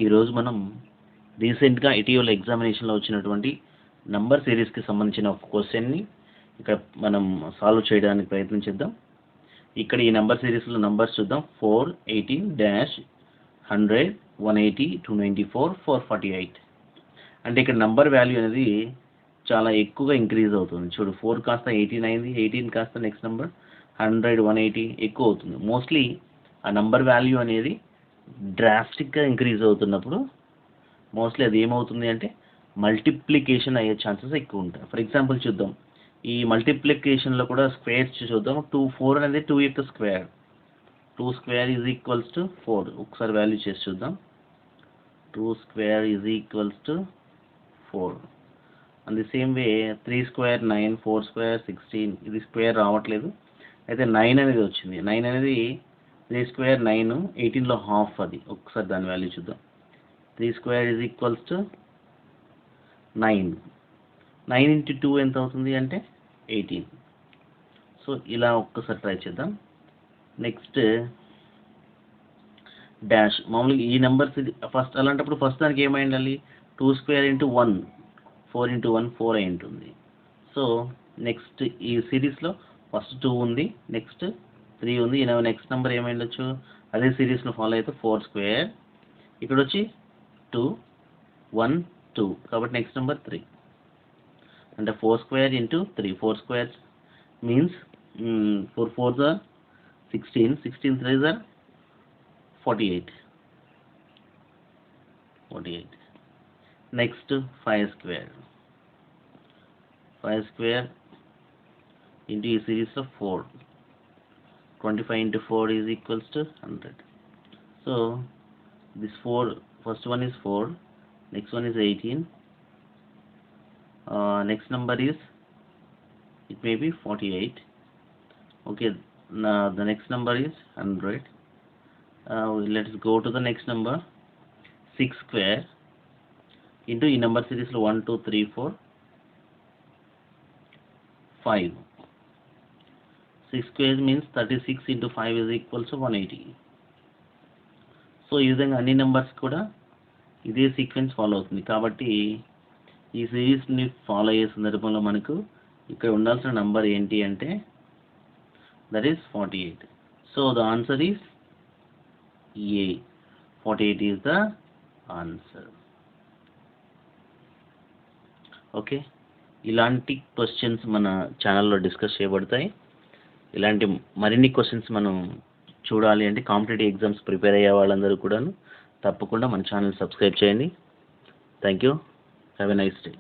ఈరోజు మనం రీసెంట్గా ఇటీవల ఎగ్జామినేషన్లో వచ్చినటువంటి నంబర్ సిరీస్కి సంబంధించిన ఒక క్వశ్చన్ని ఇక్కడ మనం సాల్వ్ చేయడానికి ప్రయత్నించేద్దాం. ఇక్కడ ఈ నంబర్ సిరీస్లో నంబర్స్ చూద్దాం. 4, 18, 100, 180, 294, 448. అంటే ఇక్కడ నంబర్ వాల్యూ అనేది చాలా ఎక్కువగా ఇంక్రీజ్ అవుతుంది. చూడు, 4 కాస్త 18 అయింది, 18 కాస్త నెక్స్ట్ నెంబర్ 100, 180 ఎక్కువ అవుతుంది. మోస్ట్లీ ఆ నంబర్ వాల్యూ అనేది డ్రాస్టిక్గా ఇంక్రీజ్ అవుతున్నప్పుడు మోస్ట్లీ అది ఏమవుతుంది అంటే మల్టిప్లికేషన్ అయ్యే ఛాన్సెస్ ఎక్కువ ఉంటాయి. ఫర్ ఎగ్జాంపుల్ చూద్దాం, ఈ మల్టిప్లికేషన్లో కూడా స్క్వేర్స్ చూద్దాం. 4 అనేది 2 యొక్క square, 2 square is equals to 4. ఒకసారి వాల్యూ చేసి చూద్దాం. 2 square is equals to 4. And the same way 3 square 9, 4 square 16. ఇది స్క్వేర్ రావట్లేదు, అయితే 9 అనేది వచ్చింది. 9 అనేది 3 స్క్వేర్ 9, 18లో హాఫ్ అది. ఒకసారి దాని వాల్యూ చూద్దాం. 3 square is equals to 9. 9 into 2 ఎంత అవుతుంది అంటే 18. సో ఇలా ఒక్కసారి ట్రై చేద్దాం. Next dash. మామూలుగా ఈ నెంబర్స్ ఫస్ట్ అలాంటప్పుడు ఫస్ట్ దానికి ఏమై ఉండాలి? 2 స్క్వేర్ ఇంటూ 1, 4 ఇంటూ 1 4 అయి ఉంటుంది. సో నెక్స్ట్ ఈ సిరీస్లో ఫస్ట్ 2 ఉంది, నెక్స్ట్ 3 ఉంది. నెక్స్ట్ నెంబర్ ఏమై ఉండొచ్చు? అదే సిరీస్లో ఫాలో అయితే 4 స్క్వేర్, ఇక్కడ వచ్చి 2, 1, 2, కాబట్టి నెక్స్ట్ నెంబర్ 3. అంటే 4 square into 3. 4 square means 4 4s are 16, 16 3s are 48. Next 5 square, 5 square into ఈ సిరీస్లో 4. 25 into 4 is equals to 100. So this 4, first one is 4, next one is 18, next number is, it may be 48. Okay, now the next number is 100. Let's go to the next number. 6 square into ఈ number series లో 1 2 3 4 5. 6 square means 36 into 5 is equals to 180. So ఈ విధంగా అన్ని numbers కూడా ఇదే sequence follow అవుతుంది. కాబట్టి ఈ సిరీస్ని ఫాలో అయ్యే సందర్భంలో మనకు ఇక్కడ ఉండాల్సిన నెంబర్ ఏంటి అంటే that is 48. So the answer is a. 48 is the answer. Okay, ఇలాంటి క్వశ్చన్స్ మన ఛానల్లో డిస్కస్ చేయబడతాయి. ఇలాంటి మరిన్ని క్వశ్చన్స్ మనం చూడాలి అంటే కాంపిటేటివ్ ఎగ్జామ్స్ ప్రిపేర్ అయ్యే వాళ్ళందరూ కూడా తప్పకుండా మన ఛానల్ సబ్స్క్రైబ్ చేయండి. Thank you. Have a nice day.